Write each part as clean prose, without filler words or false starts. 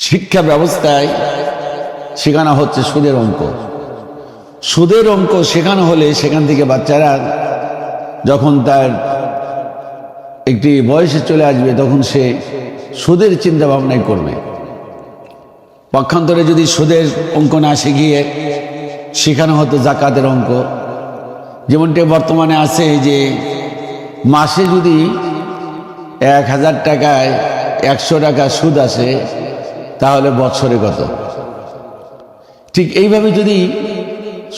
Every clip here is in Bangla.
শিক্ষা ব্যবস্থায় শেখানো হচ্ছে সুদের অঙ্ক। সুদের অঙ্ক শেখানো হলে সেখান থেকে বাচ্চারা যখন তার একটি বয়সে চলে আসবে তখন সে সুদের চিন্তা ভাবনাই করবে। পক্ষান্তরে যদি সুদের অঙ্ক না শিখিয়ে শেখানো হতো জাকাতের অঙ্ক, যেমনটি বর্তমানে আছে যে মাসে যদি 1000 টাকায় 100 টাকা সুদ আসে তাহলে বছরে কত। ঠিক এইভাবে যদি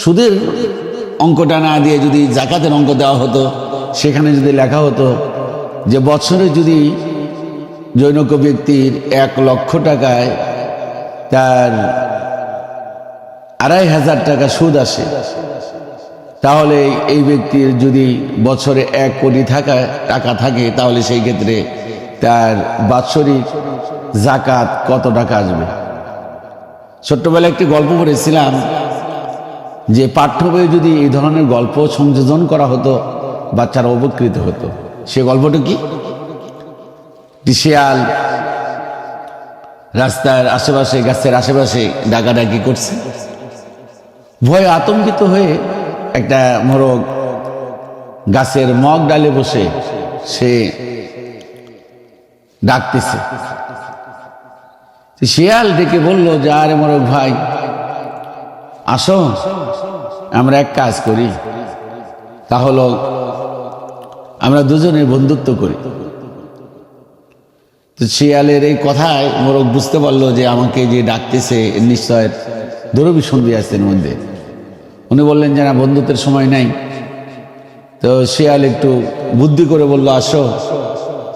সুদের অঙ্কটা না দিয়ে যদি জাকাতের অঙ্ক দেওয়া হতো, সেখানে যদি লেখা হতো যে বছরে যদি জনৈক ব্যক্তির 1 লক্ষ টাকায় তার 2500 টাকা সুদ আসে, তাহলে এই ব্যক্তির যদি বছরে 1 কোটি টাকা থাকে তাহলে সেই ক্ষেত্রে তার বাৎসরিক জাকাত কত টাকা আসবে। ছোট্টবেলায় একটি গল্প পড়েছিলাম যে পাঠ্য বইয়ে যদি এই ধরনের গল্প সংযোজন করা হতো বাচ্চারা উপকৃত হতো। সে গল্পটা কি? শিয়াল রাস্তার আশেপাশে গাছের আশেপাশে ডাকাডাকি করছে, ভয়ে আতঙ্কিত হয়ে একটা মোরগ গাছের মগ ডালে বসে সে ডাকতেছে। শিয়াল ডেকে বলল যে আরে মোরগ ভাই আসো, আমরা এক কাজ করি, তা হলো আমরা দুজনে বন্ধুত্ব করি। তো শিয়ালের এই কথায় মোরগ বুঝতে পারলো যে আমাকে যে ডাকতেছে নিশ্চয় দুরভিসন্ধি আছে এর মধ্যে। উনি বললেন যে না, বন্ধুত্বের সময় নাই। তো শিয়াল একটু বুদ্ধি করে বলল আসো,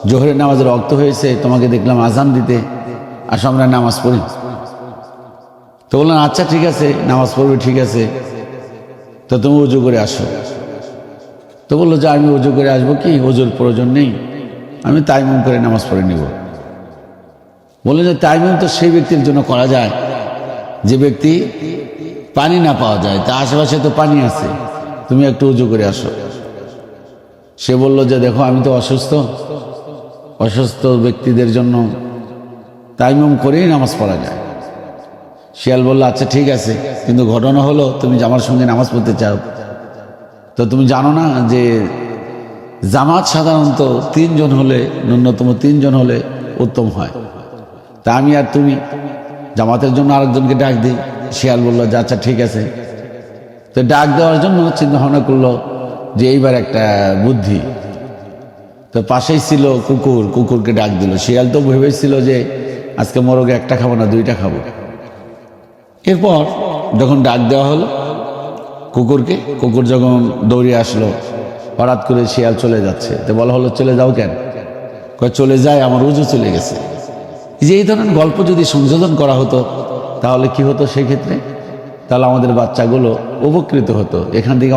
জোহরের নামাজের ওয়াক্ত হয়েছে, তোমাকে দেখলাম আজান দিতে, আসো আমরা নামাজ পড়ি। তো বললেন আচ্ছা ঠিক আছে, নামাজ পড়বে, ঠিক আছে, তো তুমি উজু করে আসো। তো বললো যে আমি উজু করে আসবো, কি উজুর প্রয়োজন নেই, আমি তাইমুম করে নামাজ পড়ে নিব। বললেন যে তাইমুম তো সেই ব্যক্তির জন্য করা যায় যে ব্যক্তি পানি না পাওয়া যায়, তা আশেপাশে তো পানি আছে, তুমি একটু উজু করে আসো। সে বলল যে দেখো আমি তো অসুস্থ ব্যক্তিদের জন্য তাইমুম করেই নামাজ পড়া যায়। শিয়াল বলল আচ্ছা ঠিক আছে, কিন্তু ঘটনা হলো তুমি আমার সঙ্গে নামাজ পড়তে চাও, তো তুমি জানো না যে জামাত সাধারণত 3 জন হলে, ন্যূনতম 3 জন হলে উত্তম হয়, তা আমি আর তুমি জামাতের জন্য আরেকজনকে ডাক দিই। শিয়াল বলল যে আচ্ছা ঠিক আছে। তো ডাক দেওয়ার জন্য চিন্তা ভাবনা করলো যে এইবার একটা বুদ্ধি। তো পাশেই ছিল কুকুর, কুকুরকে ডাক দিল। শিয়াল তো ভেবেছিল যে আজকে মোরগে 1টা খাবো না 2টা খাবো। এরপর যখন ডাক দেওয়া হলো কুকুরকে, কুকুর যখন দৌড়ে আসলো, হঠাৎ করে শিয়াল চলে যাচ্ছে। তো বলা হলো চলে যাও কেন? কয় চলে যায়, আমার উজু চলে গেছে। যে এই ধরনের গল্প যদি সংযোজন করা হতো তাহলে কি হতো সেই ক্ষেত্রে? তাহলে আমাদের বাচ্চাগুলো উপকৃত হতো, এখান থেকে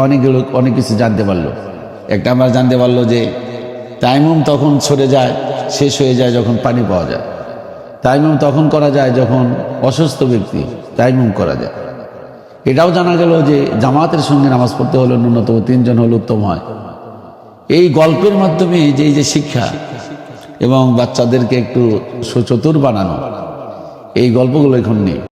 অনেক কিছু জানতে পারলো। একটা আমরা জানতে পারলো যে তাইমুম তখন সরে যায়, শেষ হয়ে যায় যখন পানি পাওয়া যায়। তাইমুম তখন করা যায় যখন অসুস্থ ব্যক্তি তাইমুম করা যায়। এটাও জানা গেল যে জামাতের সঙ্গে নামাজ পড়তে হলে ন্যূনতম 3 জন হলে উত্তম হয়। এই গল্পের মাধ্যমে যে শিক্ষা এবং বাচ্চাদেরকে একটু সুচতুর বানানো, এই গল্পগুলো এখন নেই।